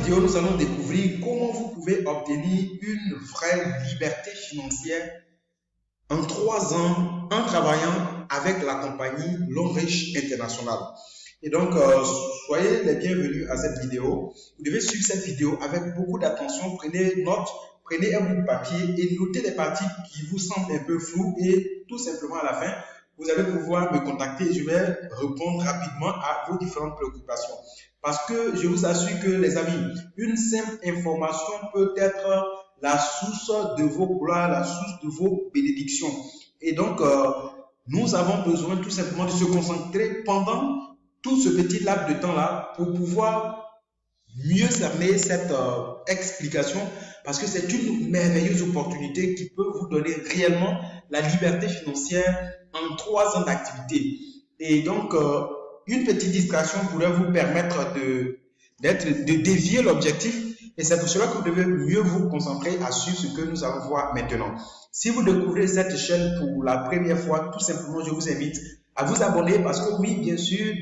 vidéo, nous allons découvrir comment vous pouvez obtenir une vraie liberté financière en 3 ans en travaillant avec la compagnie Longrich International. Et donc, soyez les bienvenus à cette vidéo. Vous devez suivre cette vidéo avec beaucoup d'attention. Prenez note, prenez un bout de papier et notez les parties qui vous semblent un peu floues et tout simplement à la fin, vous allez pouvoir me contacter et je vais répondre rapidement à vos différentes préoccupations. Parce que je vous assure que les amis, une simple information peut être la source de vos gloires, la source de vos bénédictions. Et donc, nous avons besoin tout simplement de se concentrer pendant tout ce petit laps de temps-là pour pouvoir mieux cerner cette explication parce que c'est une merveilleuse opportunité qui peut vous donner réellement la liberté financière en 3 ans d'activité. Et donc, une petite distraction pourrait vous permettre de dévier l'objectif et c'est pour cela que vous devez mieux vous concentrer à suivre ce que nous allons voir maintenant. Si vous découvrez cette chaîne pour la première fois, tout simplement, je vous invite à vous abonner parce que oui, bien sûr,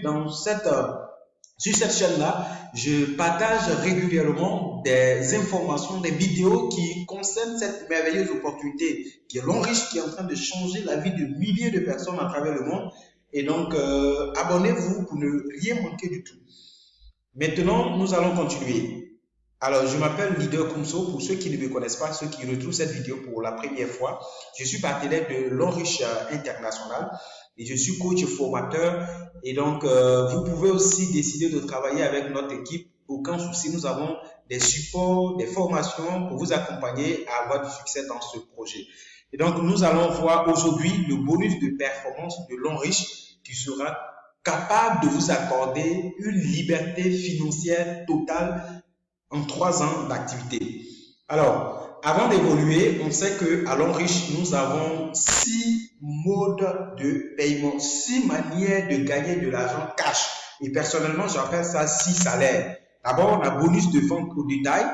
sur cette chaîne-là, je partage régulièrement des informations, des vidéos qui concernent cette merveilleuse opportunité qui est Longrich, qui est en train de changer la vie de milliers de personnes à travers le monde. Et donc, abonnez-vous pour ne rien manquer du tout. Maintenant, nous allons continuer. Alors, je m'appelle Leader Kumso. Pour ceux qui ne me connaissent pas, ceux qui retrouvent cette vidéo pour la première fois, je suis partenaire de Longrich International et je suis coach formateur. Et donc, vous pouvez aussi décider de travailler avec notre équipe. Aucun souci, nous avons des supports, des formations pour vous accompagner à avoir du succès dans ce projet. Et donc, nous allons voir aujourd'hui le bonus de performance de Longrich qui sera capable de vous accorder une liberté financière totale en 3 ans d'activité. Alors, avant d'évoluer, on sait qu'à Longrich, nous avons 6 modes de paiement, 6 manières de gagner de l'argent cash. Et personnellement, j'appelle ça 6 salaires. D'abord, on a bonus de vente au détail.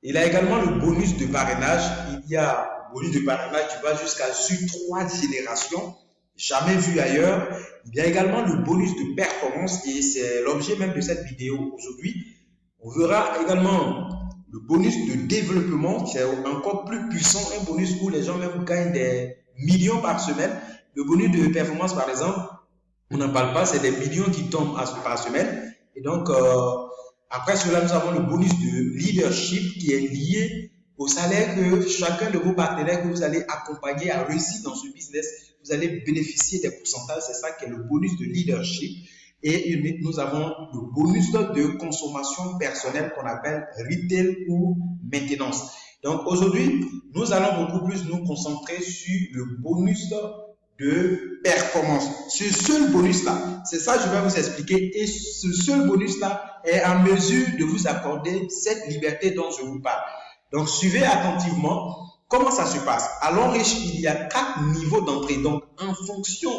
Il y a également le bonus de parrainage. Il y a bonus de parrainage qui va jusqu'à sur 3 générations, jamais vu ailleurs. Il y a également le bonus de performance et c'est l'objet même de cette vidéo aujourd'hui. On verra également le bonus de développement qui est encore plus puissant, un bonus où les gens même gagnent des millions par semaine. Le bonus de performance, par exemple, on n'en parle pas, c'est des millions qui tombent par semaine. Et donc, après cela, nous avons le bonus de leadership qui est lié au salaire que chacun de vos partenaires que vous allez accompagner à réussir dans ce business, vous allez bénéficier des pourcentages. C'est ça qui est le bonus de leadership. Et nous avons le bonus de consommation personnelle qu'on appelle retail ou maintenance. Donc aujourd'hui, nous allons beaucoup plus nous concentrer sur le bonus de performance. Ce seul bonus-là, c'est ça que je vais vous expliquer. Et ce seul bonus-là est en mesure de vous accorder cette liberté dont je vous parle. Donc suivez attentivement comment ça se passe. À Longrich, il y a 4 niveaux d'entrée. Donc en fonction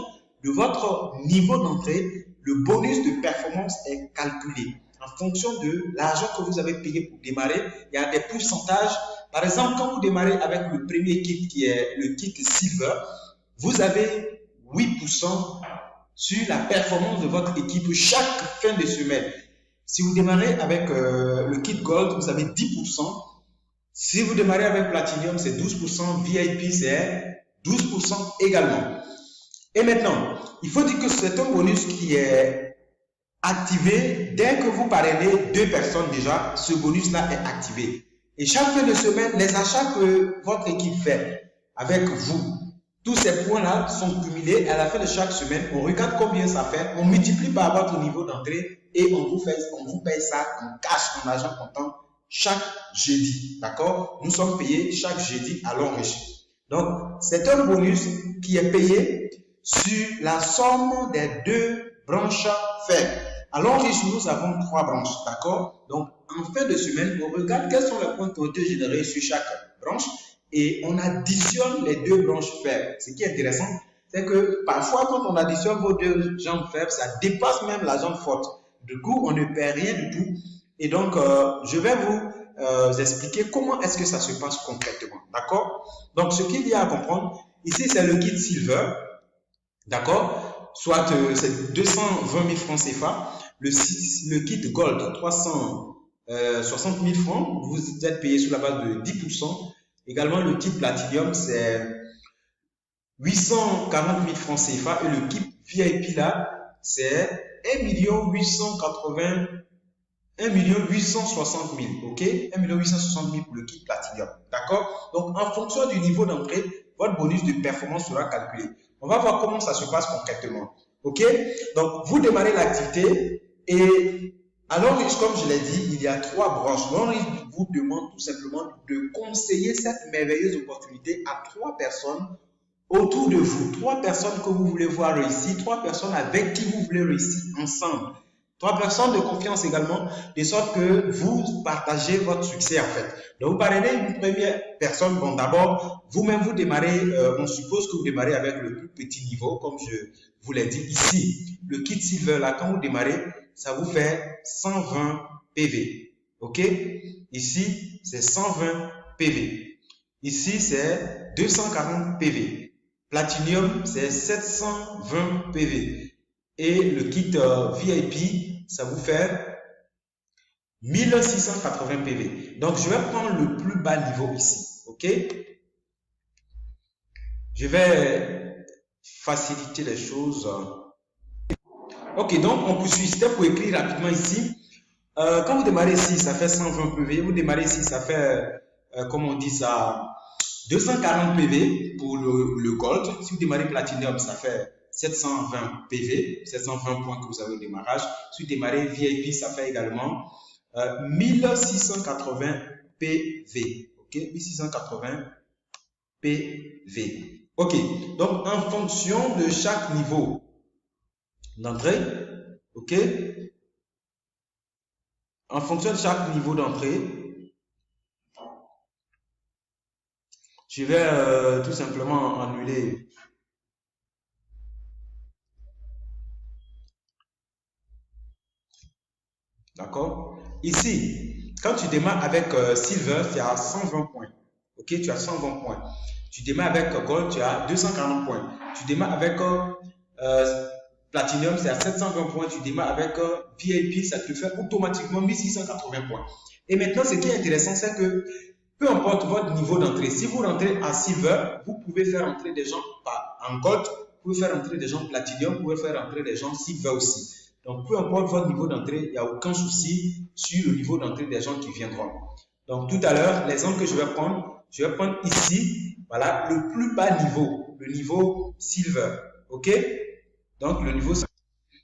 de votre niveau d'entrée, le bonus de performance est calculé en fonction de l'argent que vous avez payé pour démarrer. Il y a des pourcentages. Par exemple, quand vous démarrez avec le premier kit qui est le kit Silver, vous avez 8% sur la performance de votre équipe chaque fin de semaine. Si vous démarrez avec le kit Gold, vous avez 10%. Si vous démarrez avec Platinum, c'est 12%. VIP, c'est 12% également. Et maintenant, il faut dire que c'est un bonus qui est activé dès que vous parrainez 2 personnes déjà. Ce bonus-là est activé. Et chaque fin de semaine, les achats que votre équipe fait avec vous, tous ces points-là sont cumulés. À la fin de chaque semaine, on regarde combien ça fait, on multiplie par votre niveau d'entrée et on vous paye ça en cash, en argent comptant chaque jeudi. D'accord? Nous sommes payés chaque jeudi à Longrich. Donc, c'est un bonus qui est payé sur la somme des 2 branches faibles. À Longrich, nous avons 3 branches, d'accord? Donc, en fin de semaine, on regarde quels sont les points qui ont été générés sur chaque branche et on additionne les 2 branches faibles. Ce qui est intéressant, c'est que parfois, quand on additionne vos 2 jambes faibles, ça dépasse même la jambe forte. Du coup, on ne perd rien du tout. Et donc, je vais vous expliquer comment est-ce que ça se passe concrètement, d'accord? Donc, ce qu'il y a à comprendre, ici, c'est le kit Silver. D'accord? Soit c'est 220 000 francs CFA. Le kit Gold, 300 60 000 francs. Vous êtes payé sur la base de 10%. Également, le kit Platinum, c'est 840 000 francs CFA. Et le kit VIP, là, c'est 1 860 000. OK? 1 860 000 pour le kit Platinum. D'accord? Donc, en fonction du niveau d'entrée, votre bonus de performance sera calculé. On va voir comment ça se passe concrètement. OK? Donc, vous démarrez l'activité et à l'ONRICH, comme je l'ai dit, il y a 3 branches. L'ONRICH vous demande tout simplement de conseiller cette merveilleuse opportunité à 3 personnes autour de vous. 3 personnes que vous voulez voir réussir, 3 personnes avec qui vous voulez réussir ensemble. 3 personnes de confiance également, de sorte que vous partagez votre succès en fait. Donc, vous parrainez une première personne. Bon, d'abord, vous-même, vous démarrez, on suppose que vous démarrez avec le plus petit niveau, comme je vous l'ai dit ici. Le kit Silver, là, quand vous démarrez, ça vous fait 120 PV. OK? Ici, c'est 120 PV. Ici, c'est 240 PV. Platinum, c'est 720 PV. Et le kit VIP, ça vous fait 1680 PV. Donc, je vais prendre le plus bas niveau ici. OK? Je vais faciliter les choses. OK, donc on poursuit. C'était pour écrire rapidement ici. Quand vous démarrez ici, ça fait 120 PV. Vous démarrez ici, ça fait, comme on dit ça, 240 PV pour le Gold. Si vous démarrez Platinum, ça fait 720 PV, 720 points que vous avez au démarrage. Si vous démarrez VIP, ça fait également 1680 PV. OK, 1680 PV. OK, donc en fonction de chaque niveau d'entrée, OK, en fonction de chaque niveau d'entrée, je vais tout simplement annuler. D'accord? Ici, quand tu démarres avec Silver, tu as 120 points. OK, tu as 120 points. Tu démarres avec Gold, tu as 240 points. Tu démarres avec Platinum, c'est à 720 points. Tu démarres avec VIP, ça te fait automatiquement 1680 points. Et maintenant, ce qui est intéressant, c'est que peu importe votre niveau d'entrée, si vous rentrez en Silver, vous pouvez faire entrer des gens en Gold, vous pouvez faire entrer des gens Platinum, vous pouvez faire entrer des gens Silver aussi. Donc, peu importe votre niveau d'entrée, il n'y a aucun souci sur le niveau d'entrée des gens qui viendront. Donc, tout à l'heure, l'exemple que je vais prendre ici, voilà, le plus bas niveau, le niveau Silver. OK? Donc, le niveau.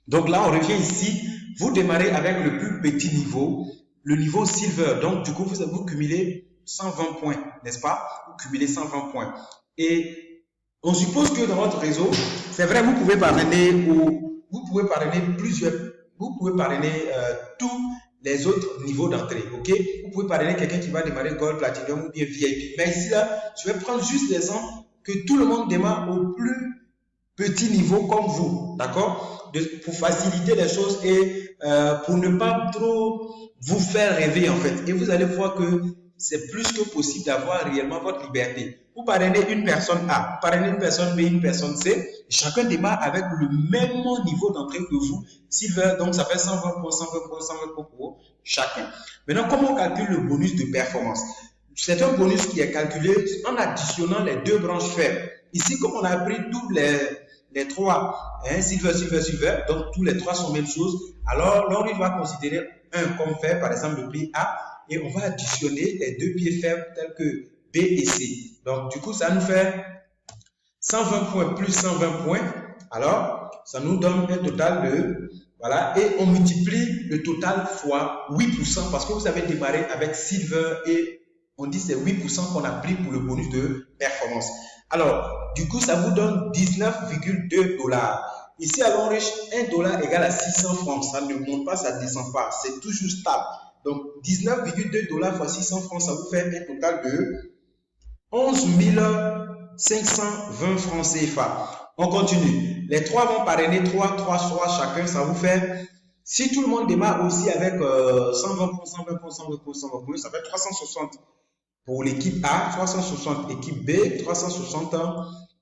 Donc, là, on revient ici. Vous démarrez avec le plus petit niveau, le niveau Silver. Donc, du coup, vous cumulez 120 points, n'est-ce pas? Vous cumulez 120 points. Et on suppose que dans votre réseau, c'est vrai, vous pouvez parrainer tous les autres niveaux d'entrée. OK? Vous pouvez parrainer quelqu'un qui va démarrer Gold, Platinum ou bien VIP. Mais ici, là, je vais prendre juste l'exemple que tout le monde démarre au plus petit niveau comme vous. D'accord? Pour faciliter les choses et pour ne pas trop vous faire rêver en fait. Et vous allez voir que c'est plus que possible d'avoir réellement votre liberté. Vous parrainez une personne A, vous parrainez une personne B, une personne C. Chacun démarre avec le même niveau d'entrée que vous. Silver, donc ça fait 120 points, 120 points, 120 points pour chacun. Maintenant, comment on calcule le bonus de performance? C'est un bonus qui est calculé en additionnant les 2 branches faibles. Ici, comme on a pris tous les 3, hein, Silver, Silver, Silver, donc tous les 3 sont la même chose. Alors, là, on va considérer un comme faible, par exemple le pied A, et on va additionner les 2 pieds faibles tels que B et C. Donc, du coup, ça nous fait 120 points plus 120 points. Alors, ça nous donne un total de, voilà, et on multiplie le total fois 8% parce que vous avez démarré avec Silver et on dit c'est 8% qu'on a pris pour le bonus de performance. Alors, du coup, ça vous donne 19,2 $. Ici, à l'ONRICH, $1 égale à 600 francs. Ça ne monte pas, ça ne descend pas. C'est toujours stable. Donc, 19,2 $ fois 600 francs, ça vous fait un total de 11 520 francs CFA. On continue. Les 3 vont parrainer 3 chacun. Ça vous fait, si tout le monde démarre aussi avec 120 points, 120 points, 120 points, 120 points, ça fait 360 pour l'équipe A, 360 équipe B, 360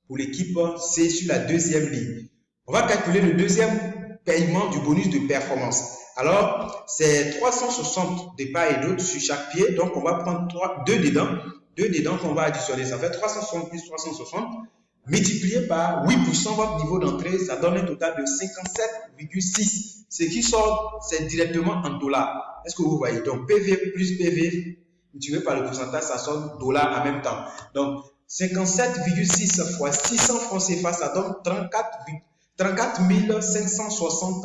pour l'équipe C sur la deuxième ligne. On va calculer le deuxième paiement du bonus de performance. Alors, c'est 360 de part et d'autre sur chaque pied. Donc, on va prendre 2 dedans. 2 dedans qu'on va additionner. Ça fait 360 plus 360. Multiplié par 8%, votre niveau d'entrée, ça donne un total de 57,6. Ce qui sort, c'est directement en dollars. Est-ce que vous voyez? Donc, PV plus PV, multiplié par le pourcentage, ça sort dollars en même temps. Donc, 57,6 fois 600 francs CFA, ça donne 34 560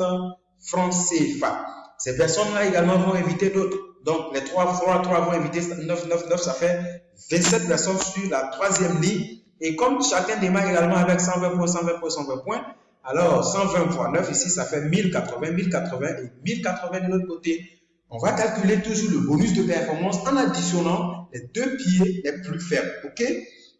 francs CFA. Ces personnes-là également vont inviter d'autres. Donc, les 3 vont inviter 9, ça fait 27 personnes sur la troisième ligne. Et comme chacun démarre également avec 120 points, 120 points, 120 points, alors 120 fois 9 ici, ça fait 1080 et 1080 de l'autre côté. On va calculer toujours le bonus de performance en additionnant les 2 pieds les plus faibles. OK?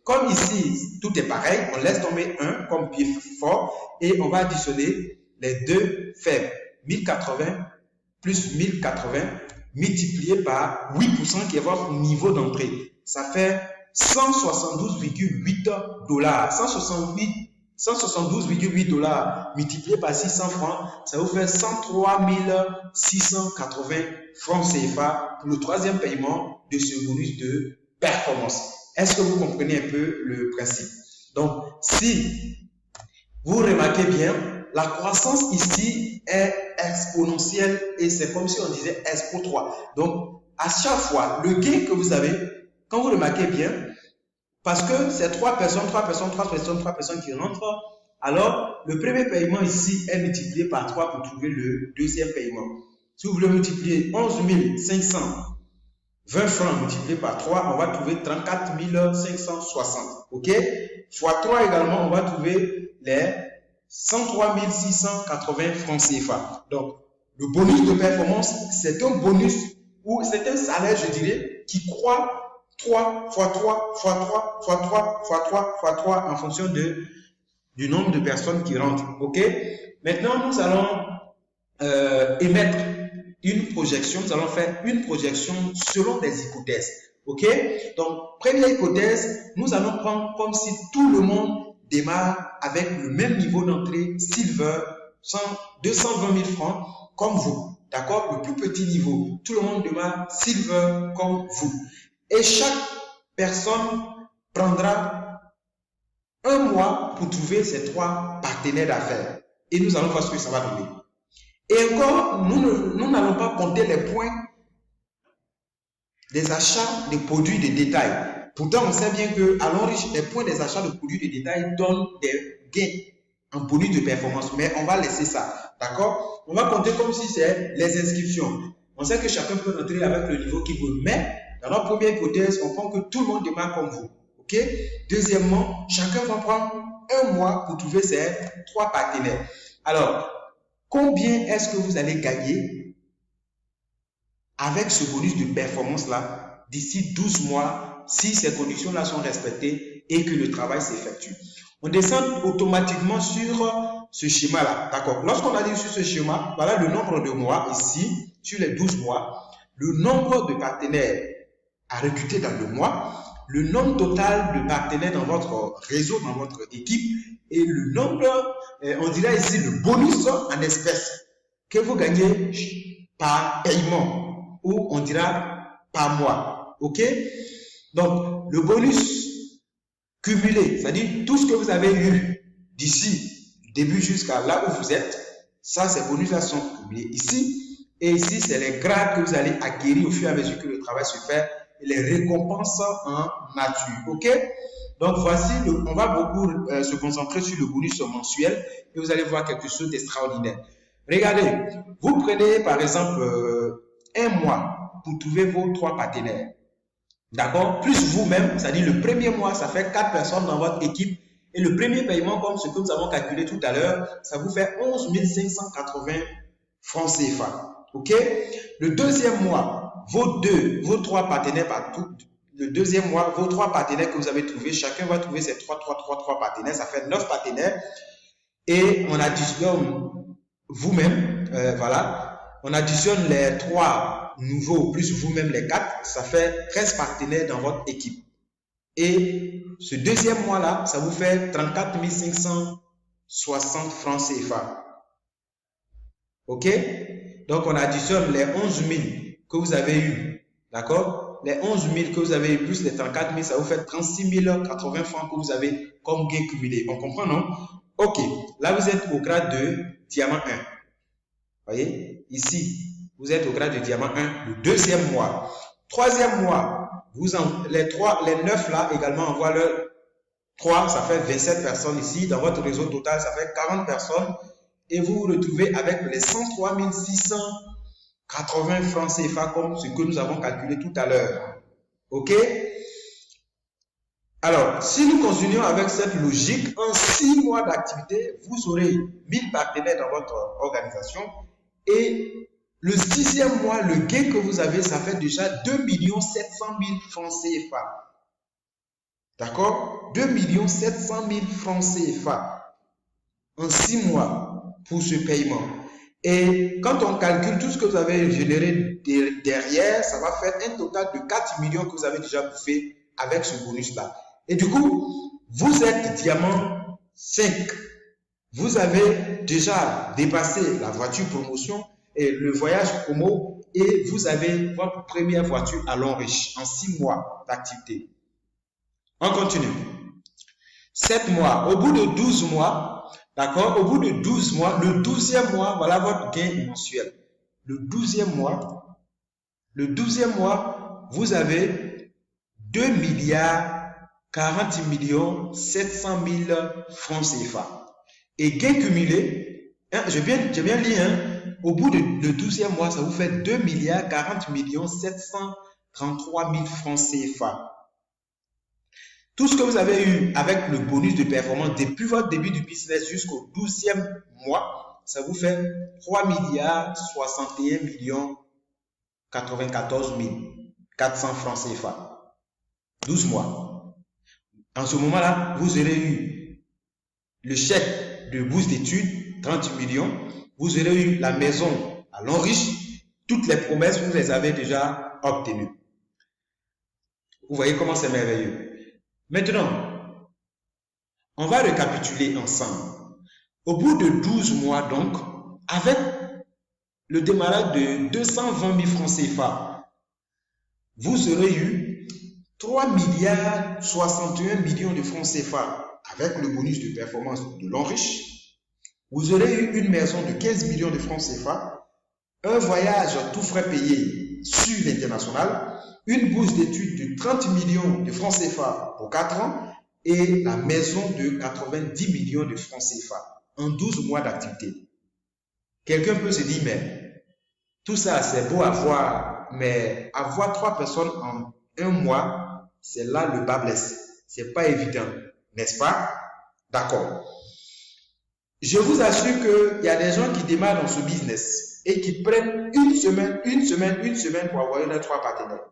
Comme ici, tout est pareil, on laisse tomber un comme pied fort et on va additionner les 2 faibles. 1080 plus 1080 multiplié par 8% qui est votre niveau d'entrée. Ça fait 172,8 dollars. 172,8 dollars multiplié par 600 francs, ça vous fait 103 680 francs CFA pour le troisième paiement de ce bonus de performance. Est-ce que vous comprenez un peu le principe? Donc, si vous remarquez bien, la croissance ici est exponentielle et c'est comme si on disait expo 3. Donc, à chaque fois, le gain que vous avez, quand vous remarquez bien, parce que c'est 3 personnes qui rentrent, alors le premier paiement ici est multiplié par 3 pour trouver le deuxième paiement. Si vous voulez multiplier 11 520 francs multiplié par 3, on va trouver 34 560. OK? Fois 3 également, on va trouver les 103 680 francs CFA. Donc, le bonus de performance, c'est un bonus ou c'est un salaire, je dirais, qui croît 3 fois 3 fois 3 fois 3 fois 3 fois 3 en fonction du nombre de personnes qui rentrent. OK? Maintenant, nous allons émettre une projection. Nous allons faire une projection selon des hypothèses. OK? Donc, première hypothèse, nous allons prendre comme si tout le monde démarre avec le même niveau d'entrée Silver, 220 000 francs, comme vous. D'accord? Le plus petit niveau. Tout le monde démarre Silver comme vous. Et chaque personne prendra un mois pour trouver ses 3 partenaires d'affaires. Et nous allons voir ce que ça va donner. Et encore, nous n'allons pas compter les points des achats de produits de détail. Pourtant, on sait bien qu'à l'origine, les points des achats de produits de détail donnent des gains en bonus de performance. Mais on va laisser ça. D'accord? On va compter comme si c'est les inscriptions. On sait que chacun peut rentrer avec le niveau qu'il veut. Mais dans notre première hypothèse, on prend que tout le monde démarre comme vous. OK? Deuxièmement, chacun va prendre un mois pour trouver ses 3 partenaires. Alors, combien est-ce que vous allez gagner avec ce bonus de performance-là d'ici 12 mois si ces conditions-là sont respectées et que le travail s'effectue? On descend automatiquement sur ce schéma-là. D'accord? Lorsqu'on arrive sur ce schéma, voilà le nombre de mois ici, sur les 12 mois, le nombre de partenaires à recruter dans le mois, le nombre total de partenaires dans votre réseau, dans votre équipe, et le nombre, on dirait ici, le bonus en espèces que vous gagnez par paiement, ou on dira par mois. OK? Donc, le bonus cumulé, c'est-à-dire tout ce que vous avez eu d'ici, du début jusqu'à là où vous êtes, ça, ces bonus-là sont cumulés ici. Et ici, c'est les grades que vous allez acquérir au fur et à mesure que le travail se fait, et les récompenses en nature. OK? Donc, voici, on va beaucoup se concentrer sur le bonus mensuel et vous allez voir quelque chose d'extraordinaire. Regardez, vous prenez par exemple un mois pour trouver vos 3 partenaires. D'accord? Plus vous-même, c'est-à-dire le premier mois, ça fait 4 personnes dans votre équipe. Et le premier paiement, comme ce que nous avons calculé tout à l'heure, ça vous fait 11 580 francs CFA. OK? Le deuxième mois, vos 3 partenaires partout. Le deuxième mois, vos 3 partenaires que vous avez trouvés, chacun va trouver ses 3 partenaires. Ça fait 9 partenaires. Et on additionne vous-même, voilà. On additionne les 3 nouveaux plus vous-même les 4. Ça fait 13 partenaires dans votre équipe. Et ce deuxième mois-là, ça vous fait 34 560 francs CFA. OK? Donc, on additionne les 11 000 que vous avez eu. D'accord? Les 11 000 que vous avez eu plus les 34 000, ça vous fait 36 080 francs que vous avez comme gain cumulé. On comprend, non? Ok. Là, vous êtes au grade de diamant 1. Voyez? Ici, vous êtes au grade de diamant 1, le deuxième mois. Troisième mois, les 9 là également envoient leur 3, ça fait 27 personnes ici. Dans votre réseau total, ça fait 40 personnes. Et vous vous retrouvez avec les 103 680 francs CFA comme ce que nous avons calculé tout à l'heure. OK? Alors, si nous continuons avec cette logique, en 6 mois d'activité, vous aurez 1000 partenaires dans votre organisation. Et le 6e mois, le gain que vous avez, ça fait déjà 2 700 000 francs CFA. D'accord? 2 700 000 francs CFA en 6 mois pour ce paiement. Et quand on calcule tout ce que vous avez généré derrière, ça va faire un total de 4 millions que vous avez déjà bouffé avec ce bonus-là. Et du coup, vous êtes diamant 5. Vous avez déjà dépassé la voiture promotion et le voyage promo et vous avez votre première voiture à Longriche en 6 mois d'activité. On continue. 7 mois. Au bout de 12 mois, d'accord, au bout de 12 mois, le 12e mois, voilà votre gain mensuel. Le 12e mois, vous avez 2 40 700 000 francs CFA. Et gain cumulé, hein, j'ai bien lu, hein, au bout de 12e mois, ça vous fait 2 40 733 000 francs CFA. Tout ce que vous avez eu avec le bonus de performance depuis votre début du business jusqu'au 12e mois, ça vous fait 3 61 94 400 francs CFA. 12 mois. En ce moment-là, vous aurez eu le chèque de bourse d'études, 30 millions. Vous aurez eu la maison à Longriche. Toutes les promesses, vous les avez déjà obtenues. Vous voyez comment c'est merveilleux. Maintenant, on va récapituler ensemble. Au bout de 12 mois, donc, avec le démarrage de 220 000 francs CFA, vous aurez eu 3 61 millions de francs CFA avec le bonus de performance de Longriche. Vous aurez eu une maison de 15 millions de francs CFA, un voyage tout frais payé sur l'international, une bourse d'études de 30 millions de francs CFA pour 4 ans et la maison de 90 millions de francs CFA en 12 mois d'activité. Quelqu'un peut se dire, mais tout ça c'est beau à voir, mais avoir 3 personnes en un mois, c'est là le bas blesse. C'est pas évident, n'est-ce pas? D'accord. Je vous assure qu'il y a des gens qui démarrent dans ce business et qui prennent une semaine pour avoir les 3 partenaires.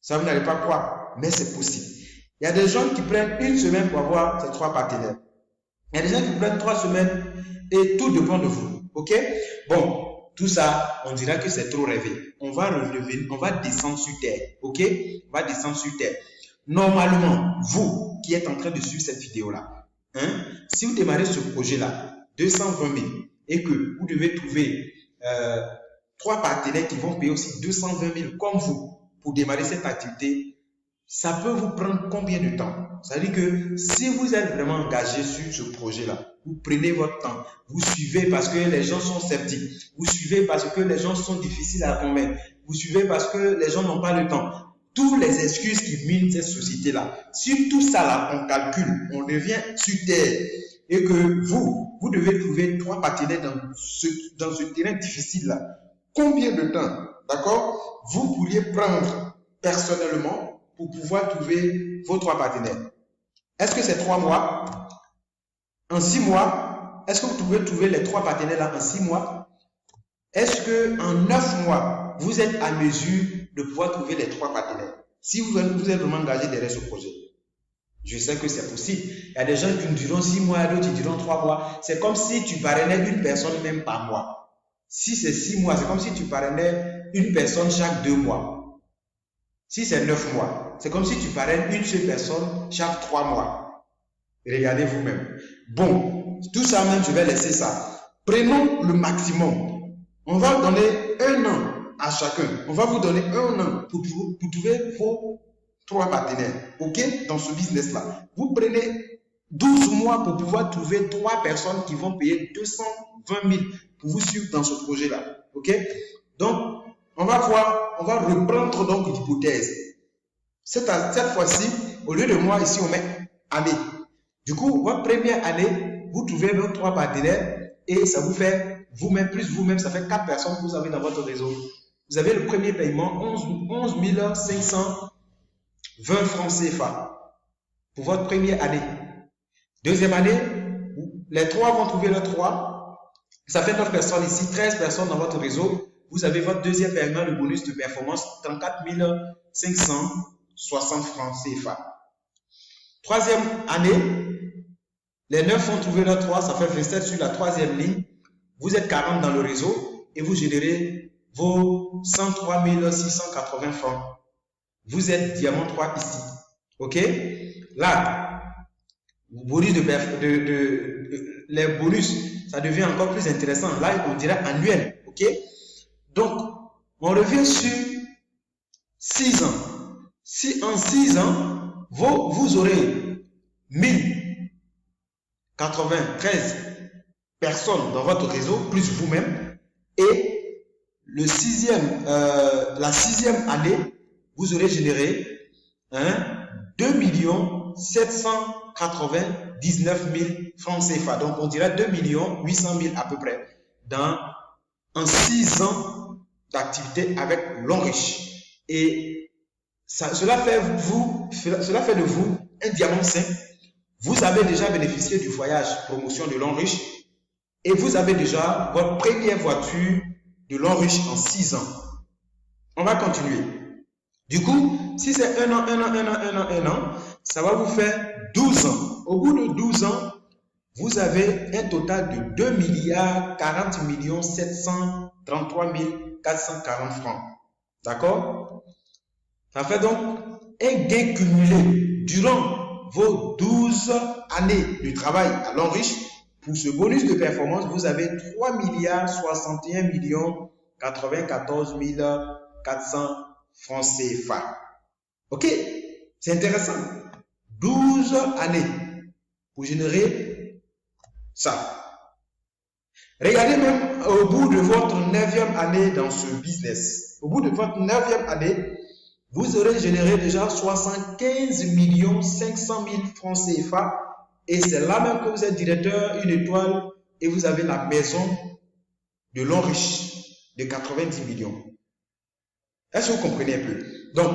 Ça, vous n'allez pas croire, mais c'est possible. Il y a des gens qui prennent une semaine pour avoir ces 3 partenaires. Il y a des gens qui prennent 3 semaines et tout dépend de vous. OK? Bon, tout ça, on dira que c'est trop rêvé. On va relever, on va descendre sur terre. OK? On va descendre sur terre. Normalement, vous qui êtes en train de suivre cette vidéo-là, hein, si vous démarrez ce projet-là, 220 000, et que vous devez trouver 3 partenaires qui vont payer aussi 220 000 comme vous, pour démarrer cette activité, ça peut vous prendre combien de temps? C'est-à-dire que si vous êtes vraiment engagé sur ce projet-là, vous prenez votre temps, vous suivez parce que les gens sont sceptiques, vous suivez parce que les gens sont difficiles à convaincre, vous suivez parce que les gens n'ont pas le temps. Toutes les excuses qui minent cette société-là, si tout ça là, on calcule, on revient sur terre et que vous devez trouver 3 partenaires dans ce terrain difficile-là, combien de temps? D'accord? Vous pourriez prendre personnellement pour pouvoir trouver vos 3 partenaires. Est-ce que c'est 3 mois? En 6 mois? Est-ce que vous pouvez trouver les 3 partenaires là en 6 mois? Est-ce qu'en 9 mois, vous êtes à mesure de pouvoir trouver les 3 partenaires? Si vous êtes vraiment engagé derrière ce projet. Je sais que c'est possible. Il y a des gens qui nous diront 6 mois, d'autres qui diront 3 mois. C'est comme si tu parrainais une personne même par mois. Si c'est 6 mois, c'est comme si tu parrainais une personne chaque 2 mois. Si c'est 9 mois, c'est comme si tu parraines une seule personne chaque 3 mois. Regardez vous-même. Bon, tout ça même, je vais laisser ça. Prenons le maximum. On va donner 1 an à chacun. On va vous donner 1 an pour trouver vos 3 partenaires. OK? Dans ce business-là. Vous prenez 12 mois pour pouvoir trouver 3 personnes qui vont payer 220 000 pour vous suivre dans ce projet-là. OK? Donc, on va reprendre donc l'hypothèse. Cette fois-ci, au lieu de moi, ici, on met année. Du coup, votre première année, vous trouvez 23 partenaires et ça vous fait vous-même, plus vous-même, ça fait 4 personnes que vous avez dans votre réseau. Vous avez le premier paiement, 11 520 francs CFA pour votre première année. Deuxième année, les 3 vont trouver le 3. Ça fait 9 personnes ici, 13 personnes dans votre réseau. Vous avez votre deuxième paiement, le bonus de performance, 34 560 francs CFA. Troisième année, les 9 vont trouver le 3, ça fait 27 sur la troisième ligne. Vous êtes 40 dans le réseau et vous générez vos 103 680 francs. Vous êtes diamant 3 ici. OK? Là, les bonus, ça devient encore plus intéressant. Là, on dirait annuel. OK? Donc, on revient sur 6 ans. Si en 6 ans, vous aurez 1093 personnes dans votre réseau, plus vous-même, et la sixième année, vous aurez généré 2 799 000 francs CFA. Donc, on dirait 2 800 000 à peu près en 6 ans d'activité avec Longrich. Et cela fait de vous un diamant 5. Vous avez déjà bénéficié du voyage promotion de Longrich et vous avez déjà votre première voiture de Longrich en 6 ans. On va continuer. Du coup, si c'est 1 an, ça va vous faire 12 ans. Au bout de 12 ans, vous avez un total de 2 40 733 440 francs. D'accord? Ça fait donc un gain cumulé durant vos 12 années de travail à Longrich. Pour ce bonus de performance, vous avez 3 61 94 400 francs CFA. OK? C'est intéressant. 12 années pour générer ça. Regardez même au bout de votre 9e année dans ce business. Au bout de votre 9e année, vous aurez généré déjà 75 500 000 francs CFA. Et c'est là même que vous êtes directeur, une étoile, et vous avez la maison de Longrich de 90 millions. Est-ce que vous comprenez un peu? Donc,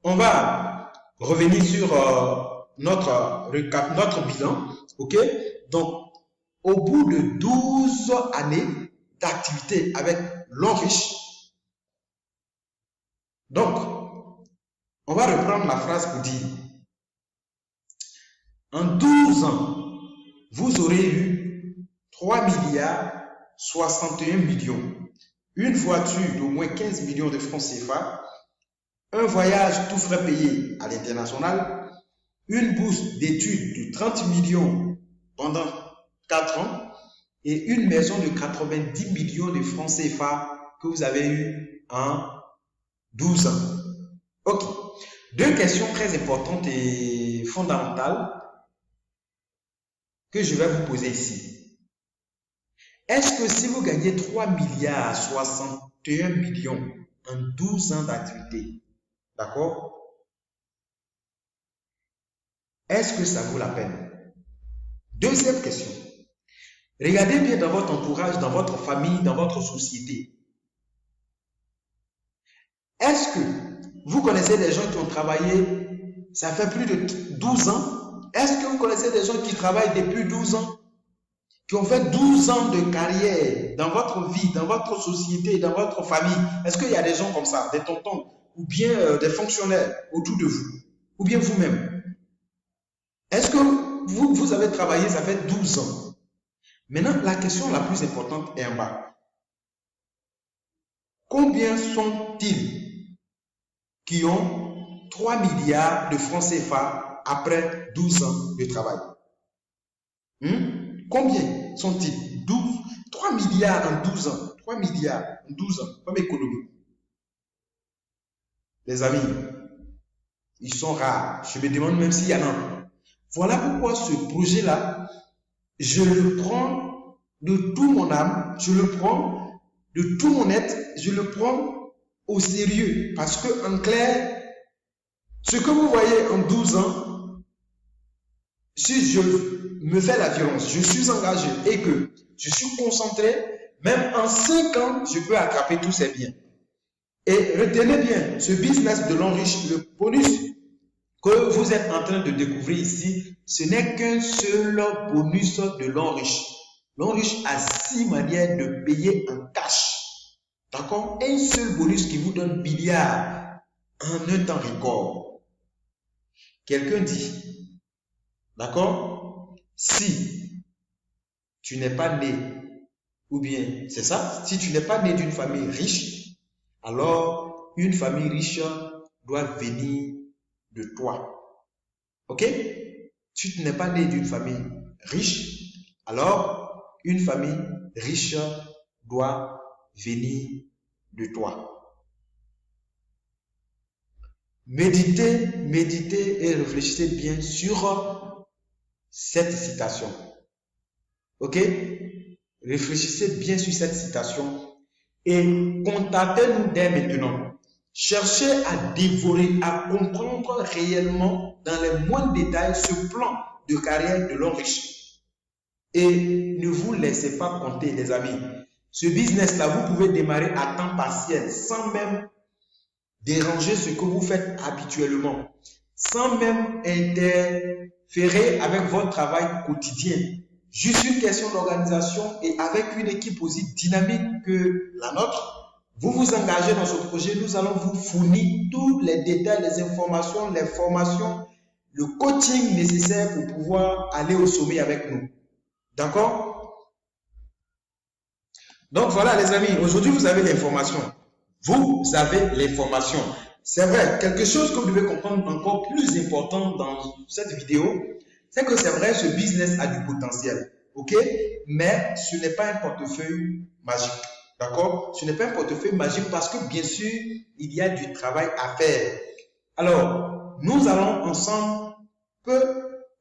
on va revenir sur notre bilan. OK? Donc, au bout de 12 années d'activité avec Longrich, donc, on va reprendre la phrase pour dire en 12 ans, vous aurez eu 3 61 millions, une voiture d'au moins 15 millions de francs CFA, un voyage tout frais payé à l'international, une bourse d'études de 30 millions pendant 4 ans et une maison de 90 millions de francs CFA que vous avez eu en 12 ans. OK. 2 questions très importantes et fondamentales que je vais vous poser ici. Est-ce que si vous gagnez 3 61 millions en 12 ans d'activité, d'accord? Est-ce que ça vaut la peine? Deuxième question. Regardez bien dans votre entourage, dans votre famille, dans votre société. Est-ce que vous connaissez des gens qui ont travaillé, ça fait plus de 12 ans? Est-ce que vous connaissez des gens qui travaillent depuis 12 ans, qui ont fait 12 ans de carrière dans votre vie, dans votre société, dans votre famille? Est-ce qu'il y a des gens comme ça, des tontons, ou bien des fonctionnaires autour de vous, ou bien vous-même? Est-ce que vous avez travaillé, ça fait 12 ans? Maintenant, la question la plus importante est en bas. Combien sont-ils qui ont 3 milliards de francs CFA après 12 ans de travail? Combien sont-ils? 3 milliards en 12 ans. 3 milliards en 12 ans comme économie. Les amis, ils sont rares. Je me demande même s'il y en a. Voilà pourquoi ce projet-là, je le prends de tout mon âme, je le prends de tout mon être, je le prends au sérieux. Parce que, en clair, ce que vous voyez en 12 ans, si je me fais la violence, je suis engagé et que je suis concentré, même en 5 ans, je peux attraper tous ces biens. Et retenez bien, ce business de l'enrichissement, le bonus que vous êtes en train de découvrir ici, ce n'est qu'un seul bonus de l'enrichissement. L'enrichissement a 6 manières de payer en cash. D'accord? Un seul bonus qui vous donne milliards en un temps record. Quelqu'un dit, d'accord? Si tu n'es pas né, ou bien, c'est ça, si tu n'es pas né d'une famille riche, alors une famille riche doit venir de toi. Ok? Si tu n'es pas né d'une famille riche, alors une famille riche doit venir de toi. Méditez et réfléchissez bien sur cette citation. Ok? Réfléchissez bien sur cette citation et contactez-nous dès maintenant. Cherchez à dévorer, à comprendre réellement dans les moindres détails ce plan de carrière de l'homme riche. Et ne vous laissez pas compter, les amis. Ce business-là, vous pouvez démarrer à temps partiel sans même déranger ce que vous faites habituellement, sans même interférer avec votre travail quotidien. Juste une question d'organisation et avec une équipe aussi dynamique que la nôtre, vous vous engagez dans ce projet, nous allons vous fournir tous les détails, les informations, les formations, le coaching nécessaire pour pouvoir aller au sommet avec nous. D'accord? Donc voilà les amis, aujourd'hui vous avez l'information. Vous avez l'information. C'est vrai, quelque chose que vous devez comprendre encore plus important dans cette vidéo, c'est que c'est vrai, ce business a du potentiel. Ok? Mais ce n'est pas un portefeuille magique. D'accord? Ce n'est pas un portefeuille magique parce que bien sûr, il y a du travail à faire. Alors, nous allons ensemble, peu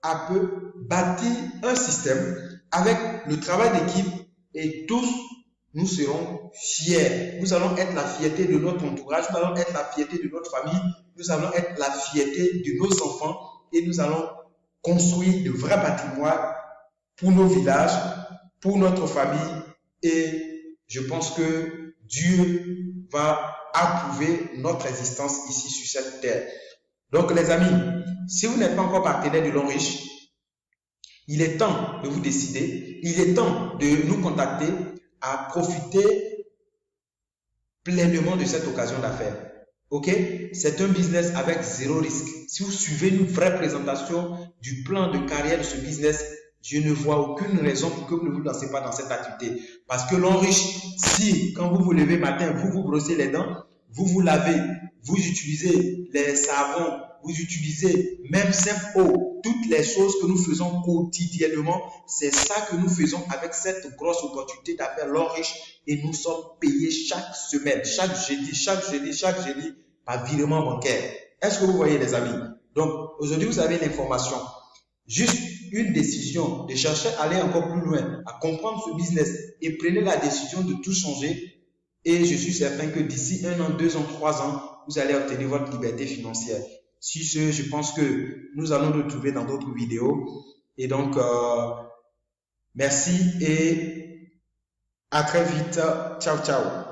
à peu, bâtir un système avec le travail d'équipe et tous, nous serons fiers. Nous allons être la fierté de notre entourage, nous allons être la fierté de notre famille, nous allons être la fierté de nos enfants et nous allons construire de vrais patrimoines pour nos villages, pour notre famille et je pense que Dieu va approuver notre existence ici sur cette terre. Donc les amis, si vous n'êtes pas encore partenaire de l'Enriche, il est temps de vous décider, il est temps de nous contacter à profiter pleinement de cette occasion d'affaires. Ok? C'est un business avec zéro risque. Si vous suivez une vraie présentation du plan de carrière de ce business, je ne vois aucune raison pour que vous ne vous lancez pas dans cette activité. Parce que l'enrichissement, si quand vous vous levez matin, vous vous brossez les dents, vous vous lavez, vous utilisez les savons, vous utilisez même simple eau, toutes les choses que nous faisons quotidiennement, c'est ça que nous faisons avec cette grosse opportunité d'affaires l'enrichissement et nous sommes payés chaque semaine, chaque jeudi, par virement bancaire. Est-ce que vous voyez les amis? Donc aujourd'hui vous avez l'information. Juste une décision de chercher à aller encore plus loin, à comprendre ce business et prenez la décision de tout changer et je suis certain que d'ici 1 an, 2 ans, 3 ans, vous allez obtenir votre liberté financière. Sur ce, je pense que nous allons nous retrouver dans d'autres vidéos et donc merci et à très vite. Ciao, ciao.